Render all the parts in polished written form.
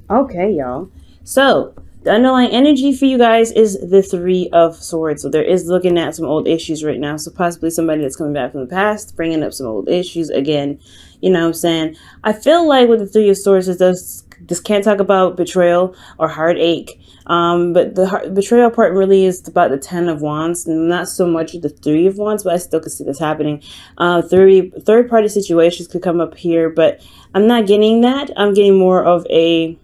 Okay, y'all. So the underlying energy for you guys is the Three of Swords. So there is looking at some old issues right now. So possibly somebody that's coming back from the past, bringing up some old issues again. You know what I'm saying? I feel like with the Three of Swords, this can't talk about betrayal or heartache. But the betrayal part really is about the Ten of Wands, not so much the Three of Wands, but I still can see this happening. Third party situations could come up here, but I'm not getting that. I'm getting more of a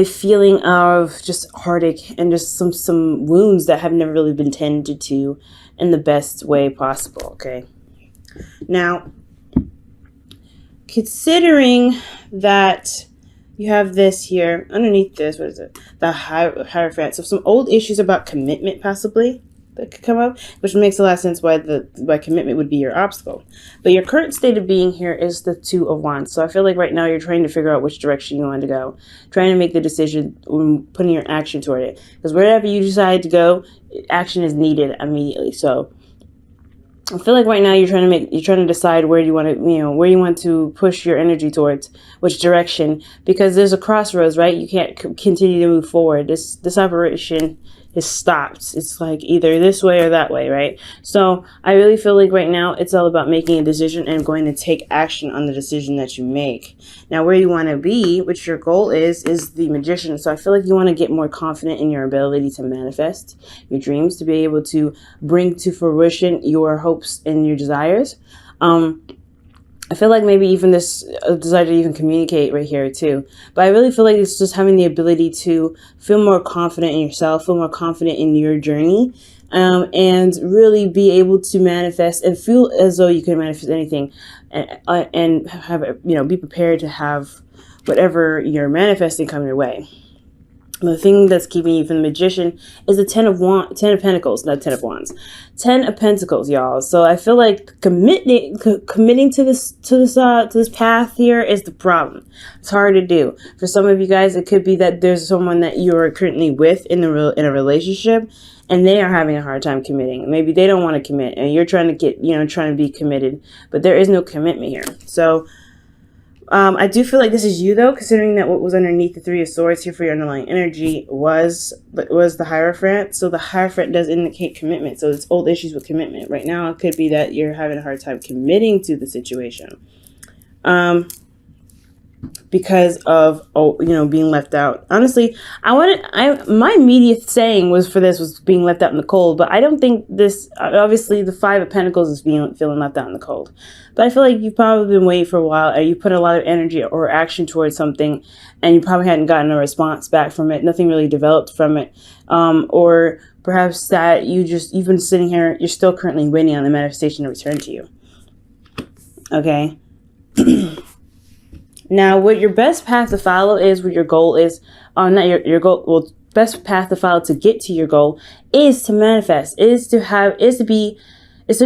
feeling of just heartache and just some wounds that have never really been tended to in the best way possible. Okay. Now, considering that you have this here underneath this, what is it? The Hierophant. So some old issues about commitment possibly that could come up, which makes a lot of sense why commitment would be your obstacle. But your current state of being here is the Two of Wands. So I feel like right now you're trying to figure out which direction you want to go, trying to make the decision, putting your action toward it. Because wherever you decide to go, action is needed immediately. So I feel like right now you're trying to decide where you want to push your energy towards, which direction, because there's a crossroads, right? You can't continue to move forward. This operation is stopped. It's like either this way or that way, right? So I really feel like right now it's all about making a decision and going to take action on the decision that you make. Now, where you want to be, which your goal is the Magician. So I feel like you want to get more confident in your ability to manifest your dreams, to be able to bring to fruition your hopes and your desires. I feel like maybe even this desire to even communicate right here too. But I really feel like it's just having the ability to feel more confident in yourself, feel more confident in your journey, and really be able to manifest and feel as though you can manifest anything, and have, be prepared to have whatever you're manifesting come your way. The thing that's keeping you from the Magician is the Ten of Pentacles, not Ten of Wands, 10 of Pentacles, y'all. So I feel like committing to this path here is the problem. It's hard to do. For some of you guys, it could be that there's someone that you're currently with in a relationship, and they are having a hard time committing. Maybe they don't want to commit, and you're trying to be committed, but there is no commitment here. So I do feel like this is you, though, considering that what was underneath the Three of Swords here for your underlying energy was the Hierophant. So the Hierophant does indicate commitment. So it's old issues with commitment. Right now, it could be that you're having a hard time committing to the situation. Because of being left out. Honestly, my immediate saying was being left out in the cold, but I don't think this, obviously the Five of Pentacles is feeling left out in the cold. But I feel like you've probably been waiting for a while, and you put a lot of energy or action towards something, and you probably hadn't gotten a response back from it. Nothing really developed from it. Or perhaps that you've been sitting here, you're still currently waiting on the manifestation to return to you. Okay. Now, what your best path to follow is, what your goal is, not your goal, well, best path to follow to get to your goal is to manifest, is to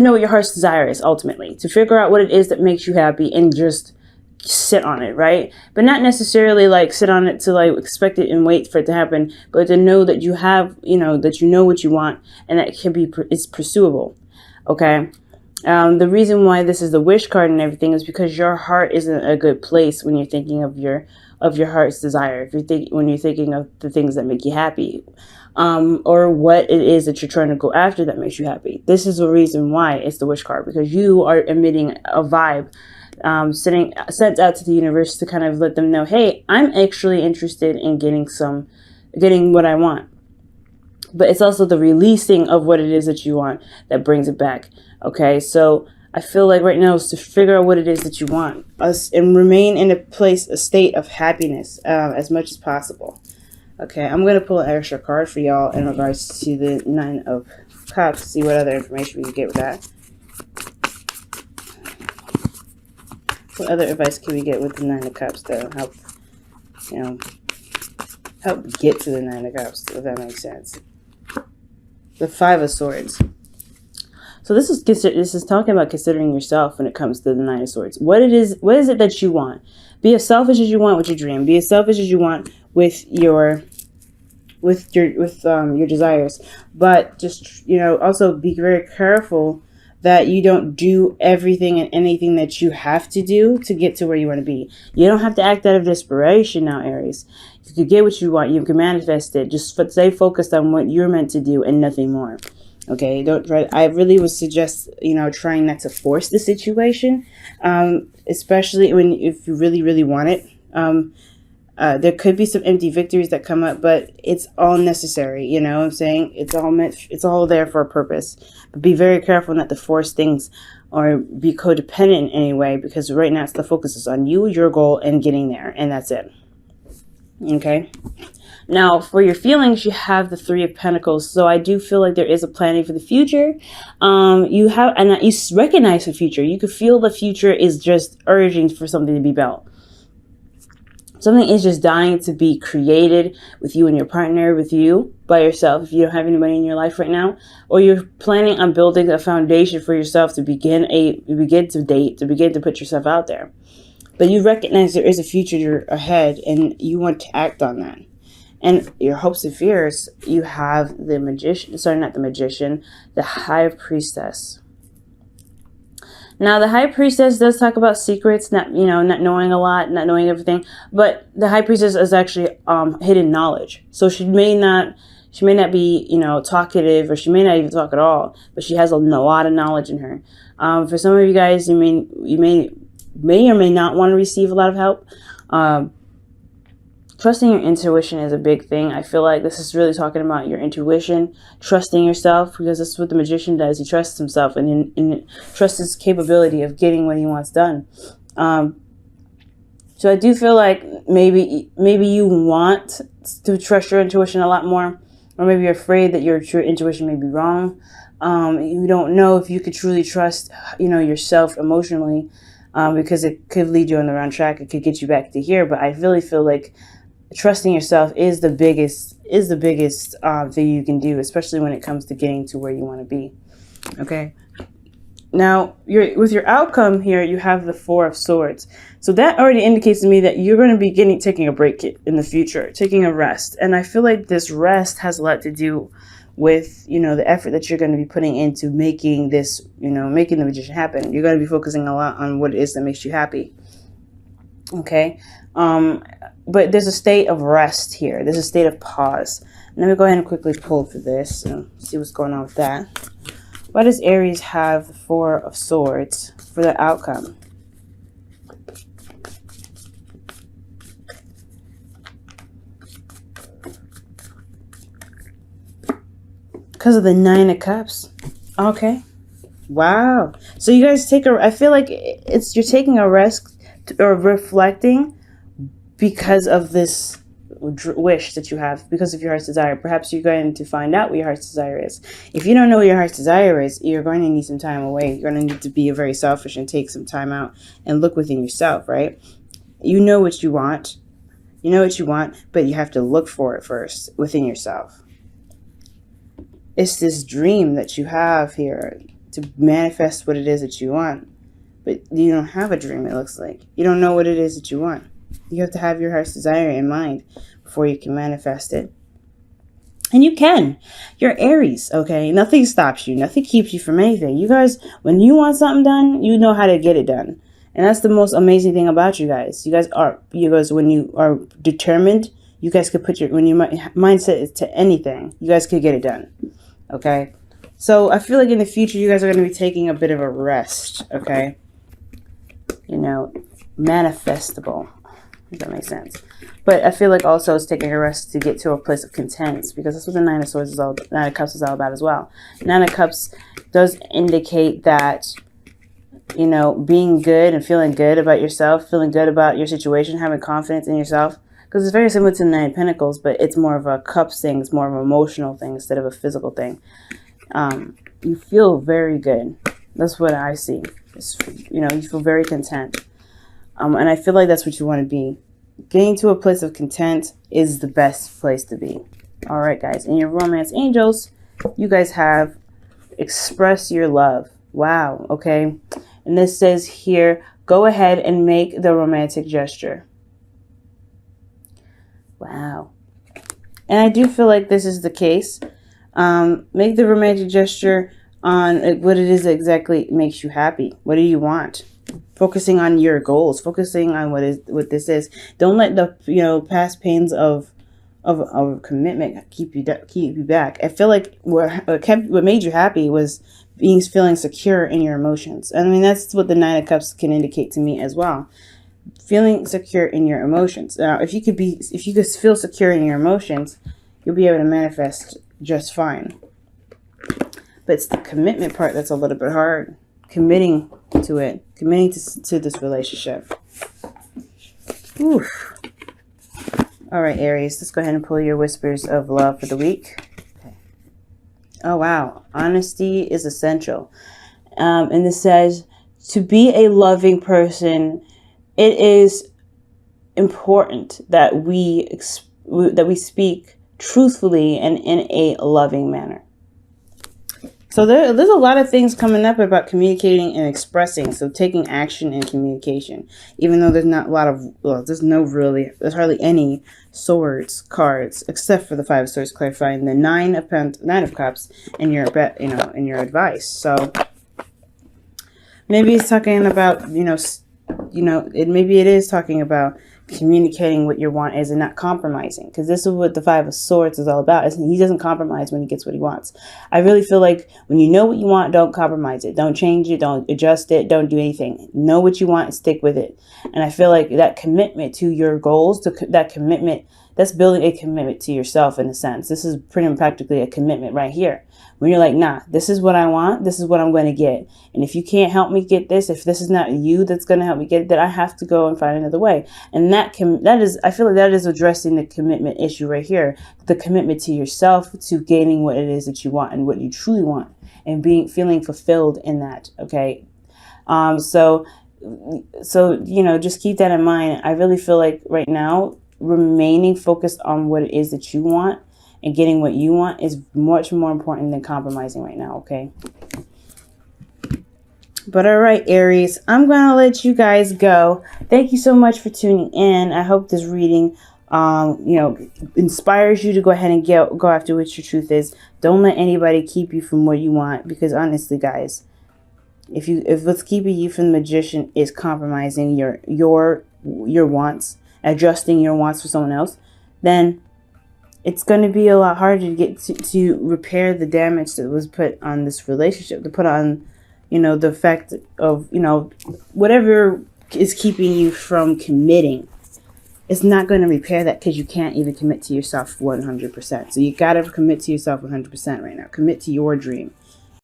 know what your heart's desire is, ultimately, to figure out what it is that makes you happy and just sit on it, right? But not necessarily like sit on it to like expect it and wait for it to happen, but to know that you have, that you know what you want and that it's pursuable, okay? The reason why this is the wish card and everything is because your heart isn't a good place when you're thinking of your heart's desire. When you're thinking of the things that make you happy, or what it is that you're trying to go after that makes you happy. This is the reason why it's the wish card, because you are emitting a vibe, sent out to the universe to kind of let them know, hey, I'm actually interested in getting what I want. But it's also the releasing of what it is that you want that brings it back. Okay, so I feel like right now is to figure out what it is that you want and remain in a state of happiness as much as possible. Okay, I'm going to pull an extra card for y'all in regards to the Nine of Cups, see what other information we can get with that. What other advice can we get with the Nine of Cups to help get to the Nine of Cups, if that makes sense? The Five of Swords. So this is talking about considering yourself when it comes to the Nine of Swords. What is it that you want? Be as selfish as you want with your dream. Be as selfish as you want with your desires. But just also be very careful that you don't do everything and anything that you have to do to get to where you want to be. You don't have to act out of desperation now, Aries. You can get what you want. You can manifest it. Just stay focused on what you're meant to do and nothing more. Okay, don't try. I really would suggest, trying not to force the situation, especially if you really, really want it. There could be some empty victories that come up, but it's all necessary. You know what I'm saying? It's all there for a purpose. But be very careful not to force things or be codependent in any way, because right now the focus is on you, your goal, and getting there, and that's it. Okay. Now, for your feelings, you have the Three of Pentacles. So I do feel like there is a planning for the future. You recognize the future. You could feel the future is just urging for something to be built. Something is just dying to be created with you and your partner, with you by yourself, if you don't have anybody in your life right now, or you're planning on building a foundation for yourself to begin to put yourself out there. But you recognize there is a future ahead and you want to act on that. And your hopes and fears, you have the High Priestess. Now, the High Priestess does talk about secrets, not knowing a lot, not knowing everything. But the High Priestess is actually hidden knowledge. So she may not be, talkative, or she may not even talk at all. But she has a lot of knowledge in her. For some of you guys, you may or may not want to receive a lot of help. Trusting your intuition is a big thing. I feel like this is really talking about your intuition, trusting yourself, because that's what the Magician does. He trusts himself and trusts his capability of getting what he wants done. So I do feel like maybe you want to trust your intuition a lot more, or maybe you're afraid that your true intuition may be wrong. You don't know if you could truly trust, yourself emotionally, because it could lead you on the wrong track. It could get you back to here. But I really feel like trusting yourself is the biggest thing you can do, especially when it comes to getting to where you want to be. Okay. Now, with your outcome here, you have the Four of Swords. So that already indicates to me that you're going to be taking a break in the future, taking a rest. And I feel like this rest has a lot to do with, the effort that you're going to be putting into making this, making the Magician happen. You're going to be focusing a lot on what it is that makes you happy. Okay. But there's a state of rest here. There's a state of pause. Let me go ahead and quickly pull for this and see what's going on with that. Why does Aries have the Four of Swords for the outcome? Because of the Nine of Cups. Okay. Wow. So you guys I feel like you're taking a rest or reflecting because of this wish that you have, because of your heart's desire. Perhaps you're going to find out what your heart's desire is. If you don't know what your heart's desire is, you're going to need some time away. You're going to need to be very selfish and take some time out and look within yourself, right? You know what you want. But you have to look for it first within yourself. It's this dream that you have here to manifest what it is that you want. But you don't have a dream, it looks like. You don't know what it is that you want. You have to have your heart's desire in mind before you can manifest it. And you can. You're Aries, okay? Nothing stops you. Nothing keeps you from anything. You guys, when you want something done, you know how to get it done. And that's the most amazing thing about you guys. You guys, when you are determined, you guys could when your mindset is to anything, you guys could get it done. Okay? So I feel like in the future, you guys are going to be taking a bit of a rest, okay? Manifestable. If that makes sense. But I feel like also it's taking a rest to get to a place of content, because that's what the Nine of Cups is all about as well. Nine of Cups does indicate that, being good and feeling good about yourself, feeling good about your situation, having confidence in yourself. Because it's very similar to the Nine of Pentacles, but it's more of a cups thing. It's more of an emotional thing instead of a physical thing. You feel very good. That's what I see. You feel very content. And I feel like that's what you want to be. Getting to a place of content is the best place to be. All right, guys. And your romance angels, you guys have express your love. Wow. Okay. And this says here, go ahead and make the romantic gesture. Wow. And I do feel like this is the case. Make the romantic gesture. on what it is that exactly makes you happy. What do you want? Focusing on your goals, focusing on what this is. Don't let the past pains of commitment keep you back. I feel like what made you happy was feeling secure in your emotions. I mean, that's what the Nine of Cups can indicate to me as well. Feeling secure in your emotions. Now, if you could feel secure in your emotions, you'll be able to manifest just fine. But it's the commitment part that's a little bit hard. Committing to it. Committing to this relationship. Oof. All right, Aries, let's go ahead and pull your whispers of love for the week. Okay. Oh, wow. Honesty is essential. And this says, to be a loving person, it is important that we speak truthfully and in a loving manner. So there's a lot of things coming up about communicating and expressing. So taking action in communication, even though there's not a lot of, there's hardly any swords cards except for the Five of Swords clarifying the Nine of Cups in your in your advice. So maybe it's talking about maybe it is talking about communicating what your want is and not compromising, because this is what the Five of Swords is all about. He doesn't compromise when he gets what he wants. I really feel like when you know what you want, don't compromise it, don't change it, don't adjust it, don't do anything. Know what you want and stick with it. And I feel like that commitment to your goals, that commitment, that's building a commitment to yourself in a sense. This is pretty much practically a commitment right here. When you're like, nah, this is what I want, this is what I'm going to get. And if you can't help me get this, if this is not you that's going to help me get it, then I have to go and find another way. And I feel like that is addressing the commitment issue right here. The commitment to yourself, to gaining what it is that you want and what you truly want, and feeling fulfilled in that. Okay. So just keep that in mind. I really feel like right now, remaining focused on what it is that you want and getting what you want is much more important than compromising right now, okay? But all right, Aries, I'm going to let you guys go. Thank you so much for tuning in. I hope this reading, inspires you to go ahead and go after what your truth is. Don't let anybody keep you from what you want, because honestly, guys, if what's keeping you from the Magician is compromising your wants, adjusting your wants for someone else, then it's going to be a lot harder to get to repair the damage that was put on this relationship, to put on, the fact of, whatever is keeping you from committing. It's not going to repair that, because you can't even commit to yourself 100%. So you got to commit to yourself 100% right now. Commit to your dream.